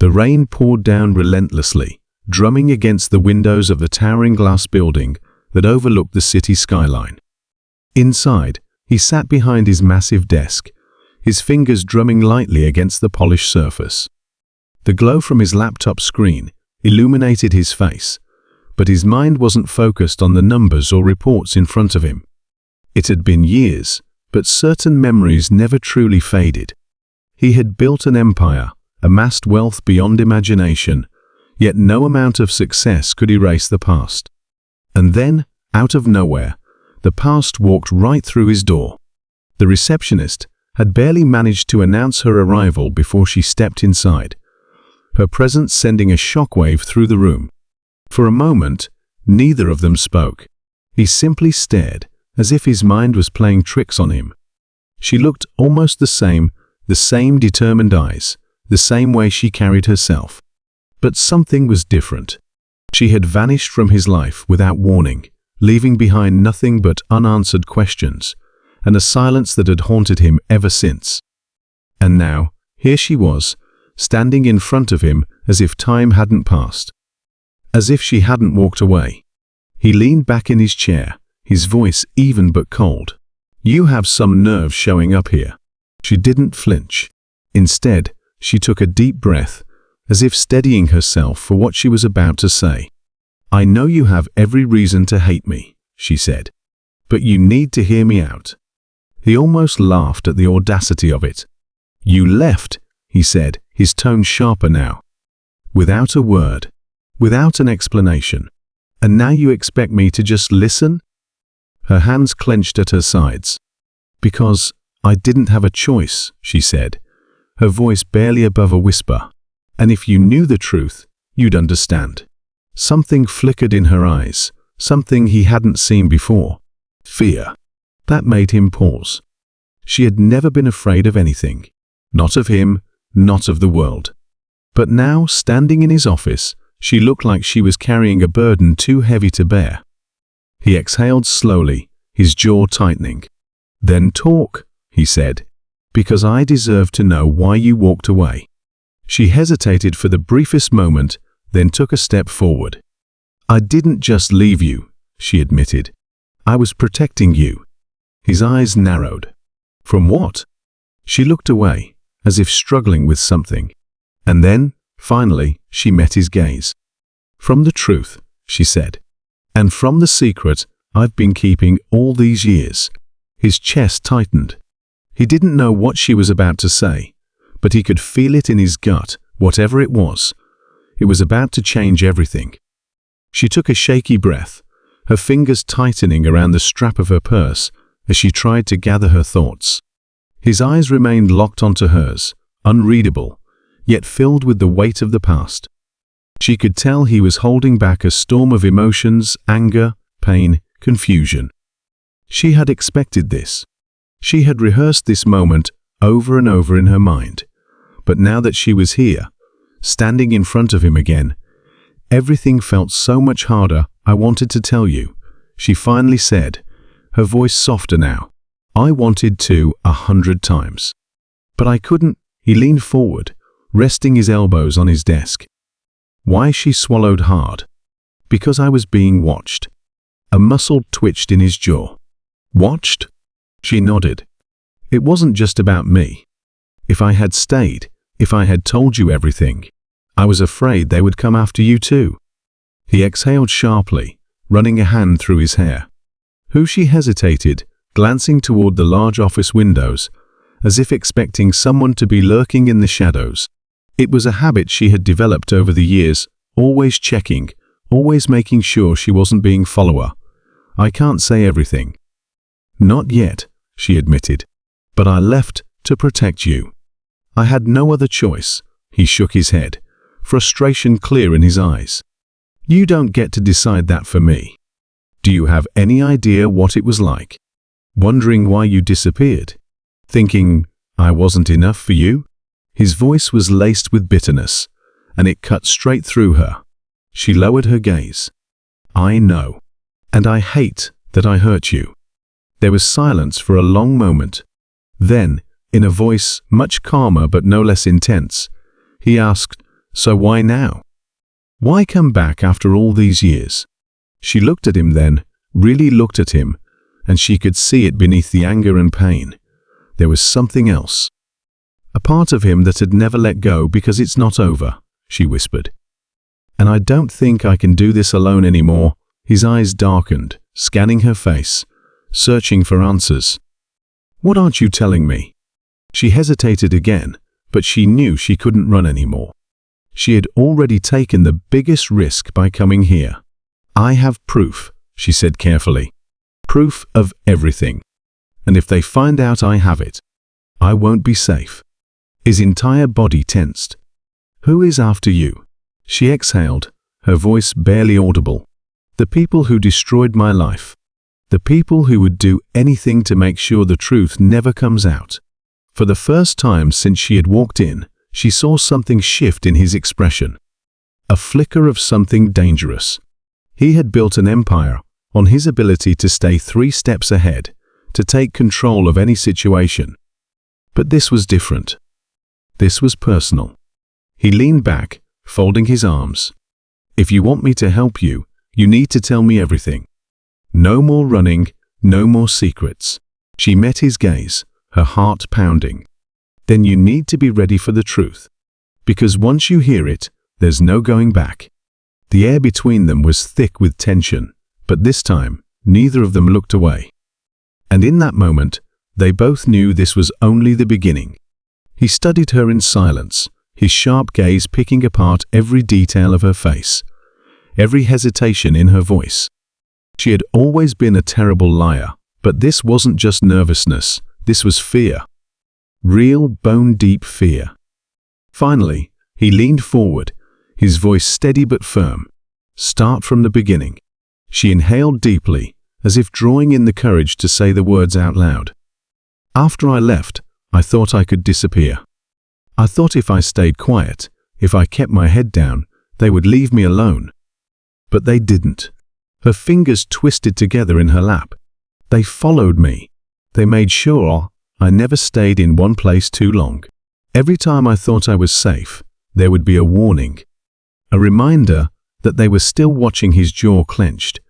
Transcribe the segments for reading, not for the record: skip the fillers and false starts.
The rain poured down relentlessly, drumming against the windows of the towering glass building that overlooked the city skyline. Inside, he sat behind his massive desk, his fingers drumming lightly against the polished surface. The glow from his laptop screen illuminated his face, but his mind wasn't focused on the numbers or reports in front of him. It had been years, but certain memories never truly faded. He had built an empire, amassed wealth beyond imagination, yet no amount of success could erase the past. And then, out of nowhere, the past walked right through his door. The receptionist had barely managed to announce her arrival before she stepped inside, her presence sending a shockwave through the room. For a moment, neither of them spoke. He simply stared, as if his mind was playing tricks on him. She looked almost the same determined eyes, the same way she carried herself. But something was different. She had vanished from his life without warning, leaving behind nothing but unanswered questions, and a silence that had haunted him ever since. And now, here she was, standing in front of him as if time hadn't passed. As if she hadn't walked away. He leaned back in his chair, his voice even but cold. "You have some nerve showing up here." She didn't flinch. Instead, she took a deep breath, as if steadying herself for what she was about to say. "I know you have every reason to hate me," she said, "but you need to hear me out." He almost laughed at the audacity of it. "You left," he said, his tone sharper now. "Without a word, without an explanation. And now you expect me to just listen?" Her hands clenched at her sides. "Because I didn't have a choice," she said, her voice barely above a whisper. "And if you knew the truth, you'd understand." Something flickered in her eyes, something he hadn't seen before. Fear. That made him pause. She had never been afraid of anything. Not of him, not of the world. But now, standing in his office, she looked like she was carrying a burden too heavy to bear. He exhaled slowly, his jaw tightening. "Then talk," he said, "because I deserve to know why you walked away." She hesitated for the briefest moment, then took a step forward. "I didn't just leave you," she admitted. "I was protecting you." His eyes narrowed. "From what?" She looked away, as if struggling with something. And then, finally, she met his gaze. "From the truth," she said. "And from the secret I've been keeping all these years." His chest tightened. He didn't know what she was about to say, but he could feel it in his gut, whatever it was. It was about to change everything. She took a shaky breath, her fingers tightening around the strap of her purse as she tried to gather her thoughts. His eyes remained locked onto hers, unreadable, yet filled with the weight of the past. She could tell he was holding back a storm of emotions, anger, pain, confusion. She had expected this. She had rehearsed this moment over and over in her mind. But now that she was here, standing in front of him again, everything felt so much harder. "I wanted to tell you," she finally said, her voice softer now. "I wanted to 100 times. But I couldn't." He leaned forward, resting his elbows on his desk. "Why?" She swallowed hard. "Because I was being watched." A muscle twitched in his jaw. "Watched?" She nodded. "It wasn't just about me. If I had stayed, if I had told you everything, I was afraid they would come after you too." He exhaled sharply, running a hand through his hair. Who? She hesitated, glancing toward the large office windows, as if expecting someone to be lurking in the shadows. It was a habit she had developed over the years, always checking, always making sure she wasn't being follower. "I can't say everything." "Not yet," she admitted. "But I left to protect you. I had no other choice." He shook his head, frustration clear in his eyes. "You don't get to decide that for me. Do you have any idea what it was like? Wondering why you disappeared? Thinking I wasn't enough for you?" His voice was laced with bitterness, and it cut straight through her. She lowered her gaze. "I know. And I hate that I hurt you." There was silence for a long moment. Then, in a voice much calmer but no less intense, he asked, So why now? Why come back after all these years? She looked at him then, really looked at him, and she could see it beneath the anger and pain. There was something else. A part of him that had never let go because it's not over, she whispered. And I don't think I can do this alone anymore. His eyes darkened, scanning her face, searching for answers. What aren't you telling me? She hesitated again, but she knew she couldn't run anymore. She had already taken the biggest risk by coming here. I have proof, she said carefully. Proof of everything. And if they find out I have it, I won't be safe. His entire body tensed. Who is after you? She exhaled, her voice barely audible. The people who destroyed my life. The people who would do anything to make sure the truth never comes out. For the first time since she had walked in, she saw something shift in his expression. A flicker of something dangerous. He had built an empire on his ability to stay 3 steps ahead, to take control of any situation. But this was different. This was personal. He leaned back, folding his arms. If you want me to help you, you need to tell me everything. No more running, no more secrets. She met his gaze, her heart pounding. Then you need to be ready for the truth. Because once you hear it, there's no going back. The air between them was thick with tension, but this time, neither of them looked away. And in that moment, they both knew this was only the beginning. He studied her in silence, his sharp gaze picking apart every detail of her face, every hesitation in her voice. She had always been a terrible liar, but this wasn't just nervousness, this was fear. Real, bone-deep fear. Finally, he leaned forward, his voice steady but firm. Start from the beginning. She inhaled deeply, as if drawing in the courage to say the words out loud. After I left, I thought I could disappear. I thought if I stayed quiet, if I kept my head down, they would leave me alone. But they didn't. Her fingers twisted together in her lap. They followed me. They made sure I never stayed in one place too long. Every time I thought I was safe, there would be a warning. A reminder that they were still watching. His jaw clenched.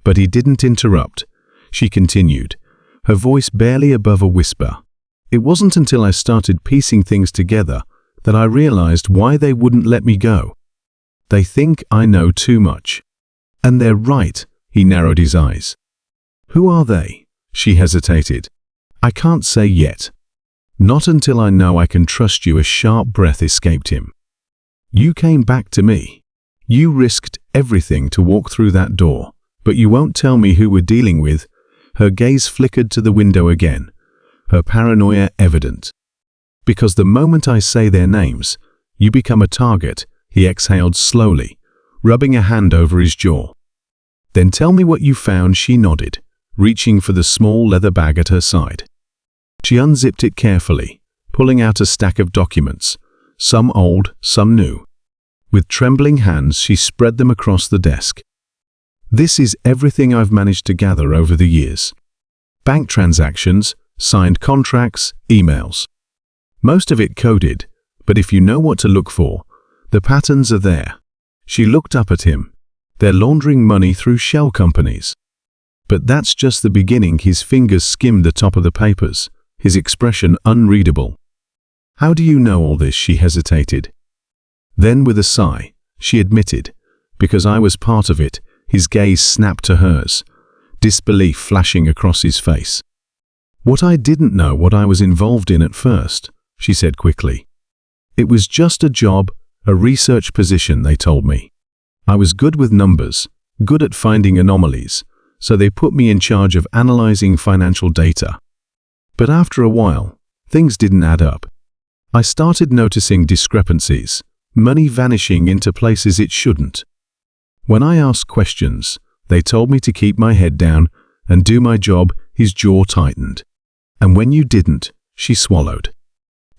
But he didn't interrupt. She continued, her voice barely above a whisper. It wasn't until I started piecing things together that I realized why they wouldn't let me go. They think I know too much. And they're right, he narrowed his eyes. Who are they? She hesitated. I can't say yet. Not until I know I can trust you. A sharp breath escaped him. You came back to me. You risked everything to walk through that door, but you won't tell me who we're dealing with. Her gaze flickered to the window again, her paranoia evident. Because the moment I say their names, you become a target, he exhaled slowly, rubbing a hand over his jaw. Then tell me what you found, she nodded, reaching for the small leather bag at her side. She unzipped it carefully, pulling out a stack of documents, some old, some new. With trembling hands, she spread them across the desk. This is everything I've managed to gather over the years. Bank transactions, signed contracts, emails. Most of it coded, but if you know what to look for, the patterns are there. She looked up at him. They're laundering money through shell companies. But that's just the beginning. His fingers skimmed the top of the papers, his expression unreadable. How do you know all this? She hesitated. Then with a sigh, she admitted, because I was part of it. His gaze snapped to hers, disbelief flashing across his face. What I didn't know what I was involved in at first, she said quickly. It was just a job, a research position, they told me. I was good with numbers, good at finding anomalies, so they put me in charge of analyzing financial data. But after a while, things didn't add up. I started noticing discrepancies, money vanishing into places it shouldn't. When I asked questions, they told me to keep my head down and do my job. His jaw tightened. And when you didn't, she swallowed.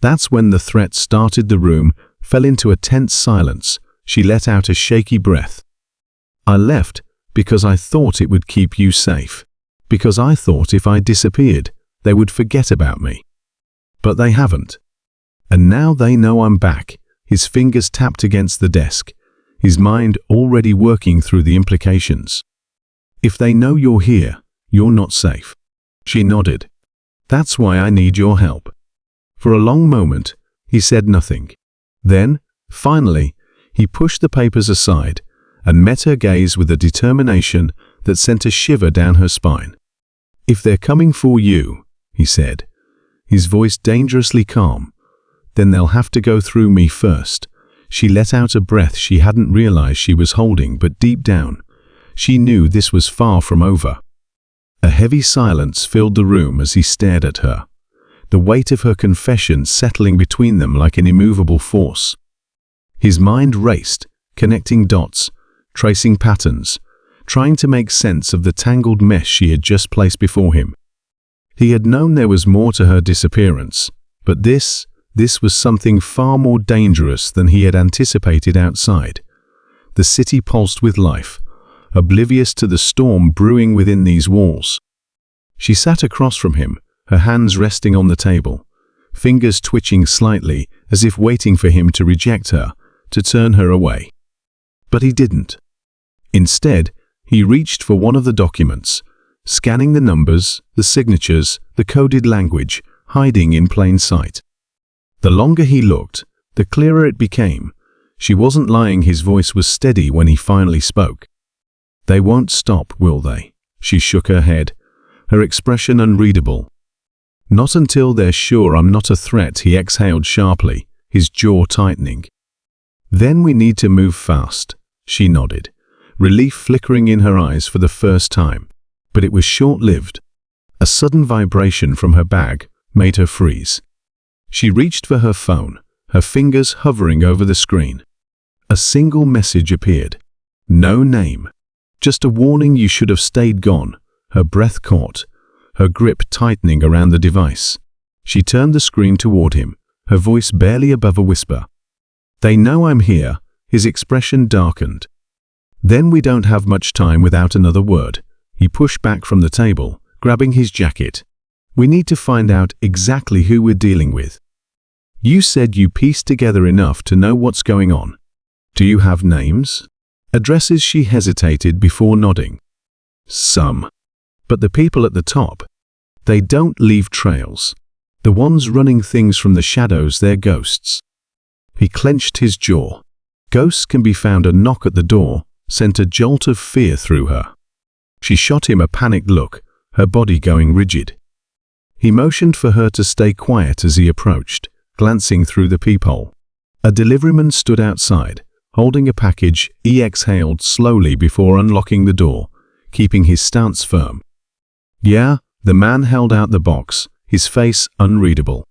That's when the threat started. The room fell into a tense silence. She let out a shaky breath. I left because I thought it would keep you safe. Because I thought if I disappeared, they would forget about me. But they haven't. And now they know I'm back. his fingers tapped against the desk, his mind already working through the implications. "If they know you're here, you're not safe." She nodded. "That's why I need your help." For a long moment, he said nothing. Then, finally, he pushed the papers aside and met her gaze with a determination that sent a shiver down her spine. "If they're coming for you," he said, his voice dangerously calm, "then they'll have to go through me first." She let out a breath she hadn't realized she was holding, but deep down, she knew this was far from over. A heavy silence filled the room as he stared at her, the weight of her confession settling between them like an immovable force. His mind raced, connecting dots, tracing patterns, trying to make sense of the tangled mesh she had just placed before him. He had known there was more to her disappearance, but this was something far more dangerous than he had anticipated outside. The city pulsed with life, oblivious to the storm brewing within these walls. She sat across from him, her hands resting on the table, fingers twitching slightly as if waiting for him to reject her, to turn her away. But he didn't. Instead, he reached for one of the documents, scanning the numbers, the signatures, the coded language, hiding in plain sight. The longer he looked, the clearer it became. She wasn't lying, his voice was steady when he finally spoke. "They won't stop, will they?" She shook her head, her expression unreadable. "Not until they're sure I'm not a threat," he exhaled sharply, his jaw tightening. "Then we need to move fast," she nodded, relief flickering in her eyes for the first time. But it was short-lived. A sudden vibration from her bag made her freeze. She reached for her phone, her fingers hovering over the screen. A single message appeared. No name. Just a warning, "You should have stayed gone." Her breath caught, her grip tightening around the device. She turned the screen toward him, her voice barely above a whisper. "They know I'm here." His expression darkened. "Then we don't have much time." Without another word, he pushed back from the table, grabbing his jacket. "We need to find out exactly who we're dealing with. You said you pieced together enough to know what's going on. Do you have names? Addresses?" She hesitated before nodding. "Some. But the people at the top, they don't leave trails. The ones running things from the shadows, they're ghosts." He clenched his jaw. Ghosts can be found. A knock at the door sent a jolt of fear through her. She shot him a panicked look, her body going rigid. He motioned for her to stay quiet as he approached, glancing through the peephole. A deliveryman stood outside, holding a package. He exhaled slowly before unlocking the door, keeping his stance firm. "Yeah," the man held out the box, his face unreadable.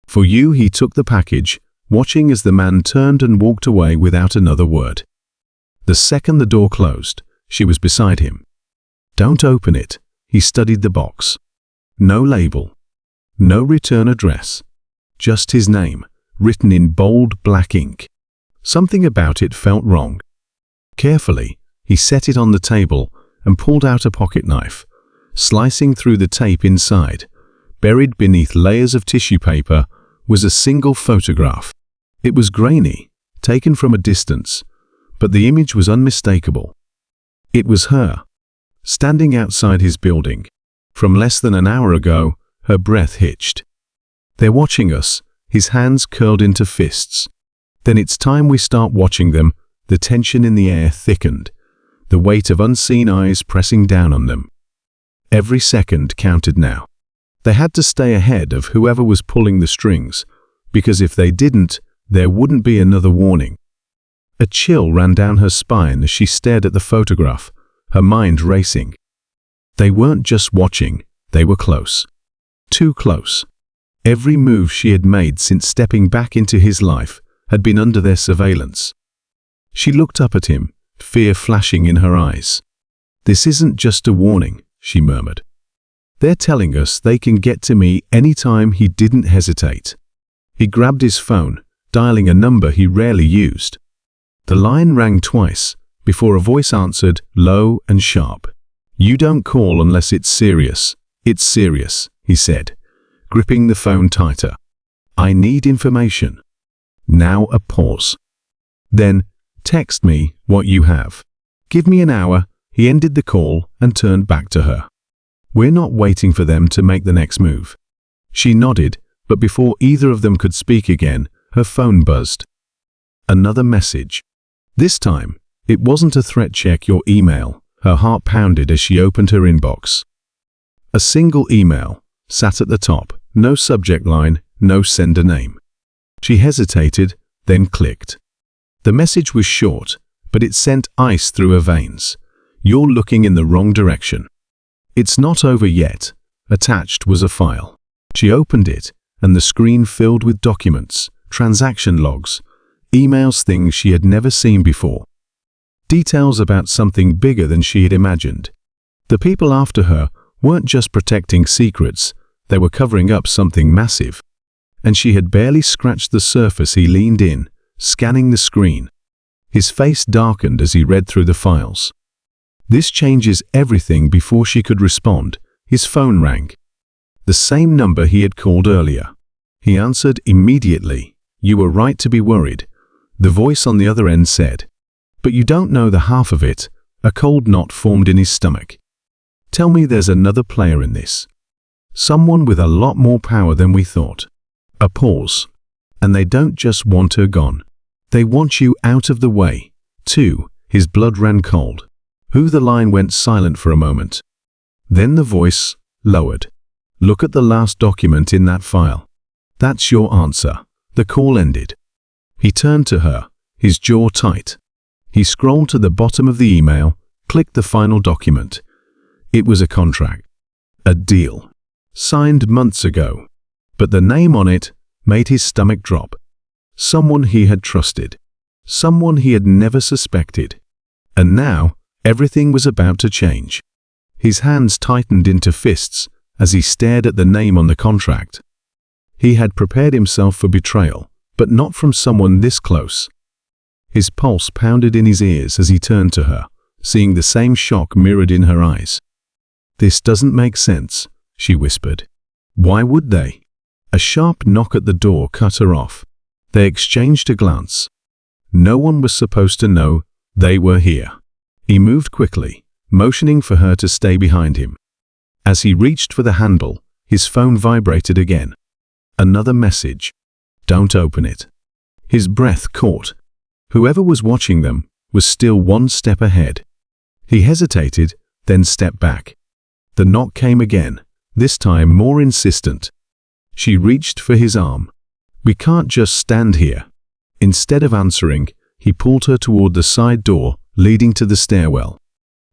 "For you." He took the package, watching as the man turned and walked away without another word. The second the door closed, she was beside him. "Don't open it." He studied the box. No label. No return address. Just his name, written in bold black ink. Something about it felt wrong. Carefully, he set it on the table and pulled out a pocket knife, slicing through the tape inside. Buried beneath layers of tissue paper was a single photograph. It was grainy, taken from a distance, but the image was unmistakable. It was her, standing outside his building. From less than an hour ago, her breath hitched. "They're watching us." His hands curled into fists. "Then it's time we start watching them." The tension in the air thickened, the weight of unseen eyes pressing down on them. Every second counted now. They had to stay ahead of whoever was pulling the strings, because if they didn't, there wouldn't be another warning. A chill ran down her spine as she stared at the photograph, her mind racing. They weren't just watching, they were close. Too close. Every move she had made since stepping back into his life had been under their surveillance. She looked up at him, fear flashing in her eyes. "This isn't just a warning," she murmured. "They're telling us they can get to me anytime." He didn't hesitate. He grabbed his phone, dialing a number he rarely used. The line rang twice, before a voice answered, low and sharp. "You don't call unless it's serious." "It's serious," he said, gripping the phone tighter. "I need information." Now a pause. Then, text me what you have. Give me an hour. He ended the call and turned back to her. We're not waiting for them to make the next move. She nodded, but before either of them could speak again, her phone buzzed. Another message. This time, it wasn't a threat. Check your email. Her heart pounded as she opened her inbox. A single email sat at the top, no subject line, no sender name. She hesitated, then clicked. The message was short, but it sent ice through her veins. You're looking in the wrong direction. It's not over yet. Attached was a file. She opened it, and the screen filled with documents, transaction logs, emails, things she had never seen before. Details about something bigger than she had imagined. The people after her weren't just protecting secrets, they were covering up something massive. And she had barely scratched the surface. He leaned in, scanning the screen. His face darkened as he read through the files. This changes everything. Before she could respond, his phone rang. The same number he had called earlier. He answered immediately. You were right to be worried. The voice on the other end said. But you don't know the half of it. A cold knot formed in his stomach. Tell me there's another player in this. Someone with a lot more power than we thought. A pause. And they don't just want her gone. They want you out of the way, too. His blood ran cold. The line went silent for a moment. Then the voice lowered. Look at the last document in that file. That's your answer. The call ended. He turned to her, his jaw tight. He scrolled to the bottom of the email, clicked the final document. It was a contract. A deal. Signed months ago. But the name on it made his stomach drop. Someone he had trusted. Someone he had never suspected. And now, everything was about to change. His hands tightened into fists as he stared at the name on the contract. He had prepared himself for betrayal, but not from someone this close. His pulse pounded in his ears as he turned to her, seeing the same shock mirrored in her eyes. This doesn't make sense, she whispered. Why would they? A sharp knock at the door cut her off. They exchanged a glance. No one was supposed to know they were here. He moved quickly, motioning for her to stay behind him. As he reached for the handle, his phone vibrated again. Another message. Don't open it. His breath caught. Whoever was watching them was still one step ahead. He hesitated, then stepped back. The knock came again, this time more insistent. She reached for his arm. We can't just stand here. Instead of answering, he pulled her toward the side door leading to the stairwell.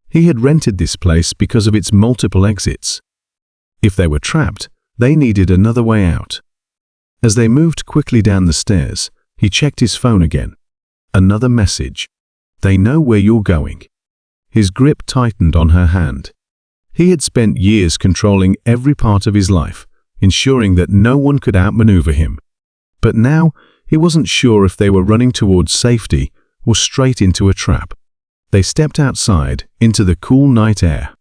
He had rented this place because of its multiple exits. If they were trapped, they needed another way out. As they moved quickly down the stairs, he checked his phone again. Another message. They know where you're going. His grip tightened on her hand. He had spent years controlling every part of his life, ensuring that no one could outmaneuver him. But now, he wasn't sure if they were running towards safety or straight into a trap. They stepped outside into the cool night air.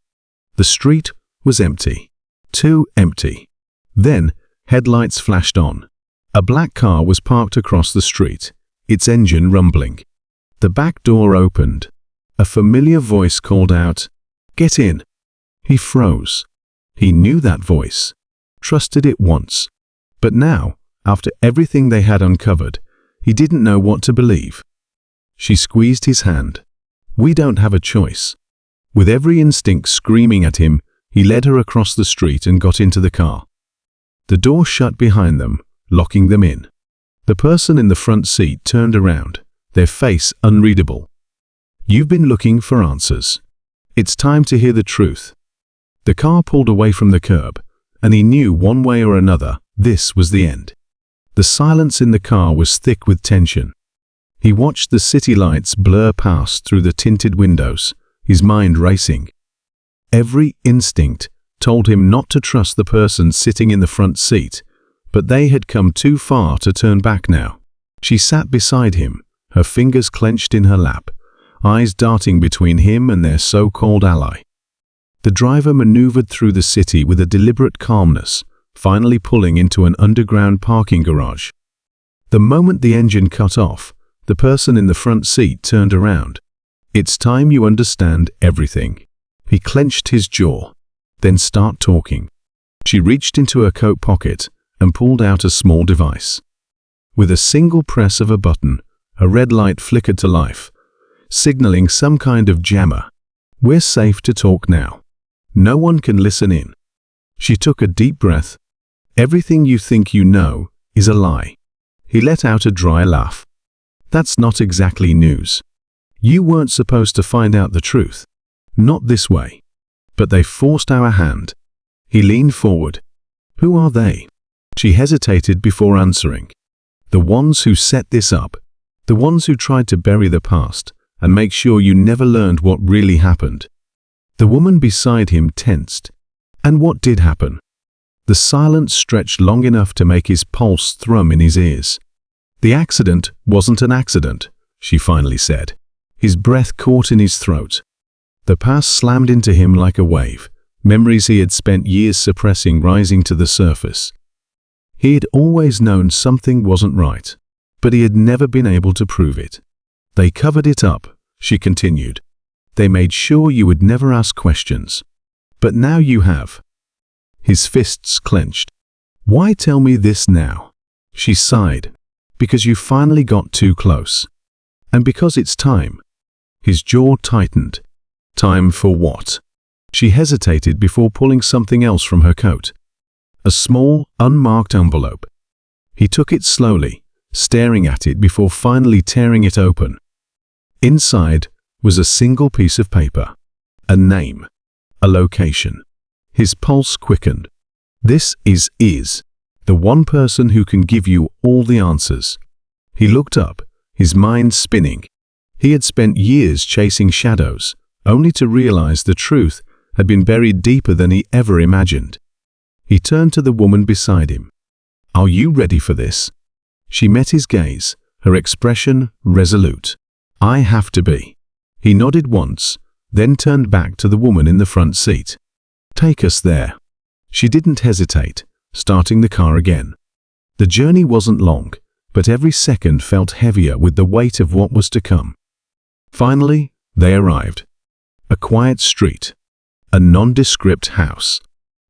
The street was empty. Too empty. Then, headlights flashed on. A black car was parked across the street, its engine rumbling. The back door opened. A familiar voice called out, "Get in." He froze. He knew that voice. Trusted it once. But now, after everything they had uncovered, he didn't know what to believe. She squeezed his hand. We don't have a choice. With every instinct screaming at him, he led her across the street and got into the car. The door shut behind them, locking them in. The person in the front seat turned around, their face unreadable. You've been looking for answers. It's time to hear the truth. The car pulled away from the curb, and he knew one way or another, this was the end. The silence in the car was thick with tension. He watched the city lights blur past through the tinted windows, his mind racing. Every instinct told him not to trust the person sitting in the front seat, but they had come too far to turn back now. She sat beside him, her fingers clenched in her lap, eyes darting between him and their so-called ally. The driver maneuvered through the city with a deliberate calmness, finally pulling into an underground parking garage. The moment the engine cut off, the person in the front seat turned around. "It's time you understand everything." He clenched his jaw. "Then start talking." She reached into her coat pocket and pulled out a small device. With a single press of a button, a red light flickered to life, signaling some kind of jammer. "We're safe to talk now. No one can listen in." She took a deep breath. "Everything you think you know is a lie." He let out a dry laugh. "That's not exactly news. You weren't supposed to find out the truth. Not this way. But they forced our hand." He leaned forward. "Who are they?" She hesitated before answering. "The ones who set this up. The ones who tried to bury the past and make sure you never learned what really happened." The woman beside him tensed. "And what did happen?" The silence stretched long enough to make his pulse thrum in his ears. "The accident wasn't an accident," she finally said. His breath caught in his throat. The past slammed into him like a wave, memories he had spent years suppressing rising to the surface. He had always known something wasn't right, but he had never been able to prove it. "They covered it up," she continued. "They made sure you would never ask questions. But now you have." His fists clenched. "Why tell me this now?" She sighed. "Because you finally got too close. And because it's time." His jaw tightened. "Time for what?" She hesitated before pulling something else from her coat. A small, unmarked envelope. He took it slowly, staring at it before finally tearing it open. Inside was a single piece of paper. A name. A location. His pulse quickened. "This is the one person who can give you all the answers." He looked up, his mind spinning. He had spent years chasing shadows, only to realize the truth had been buried deeper than he ever imagined. He turned to the woman beside him. "Are you ready for this?" She met his gaze, her expression resolute. "I have to be." He nodded once, then turned back to the woman in the front seat. "Take us there." She didn't hesitate, starting the car again. The journey wasn't long, but every second felt heavier with the weight of what was to come. Finally, they arrived. A quiet street. A nondescript house.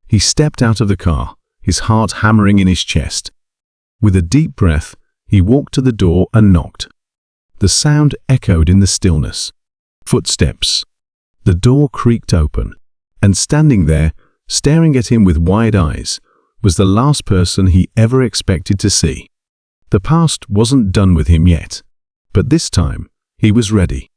He stepped out of the car, his heart hammering in his chest. With a deep breath, he walked to the door and knocked. The sound echoed in the stillness. Footsteps. The door creaked open, and standing there, staring at him with wide eyes, was the last person he ever expected to see. The past wasn't done with him yet, but this time he was ready.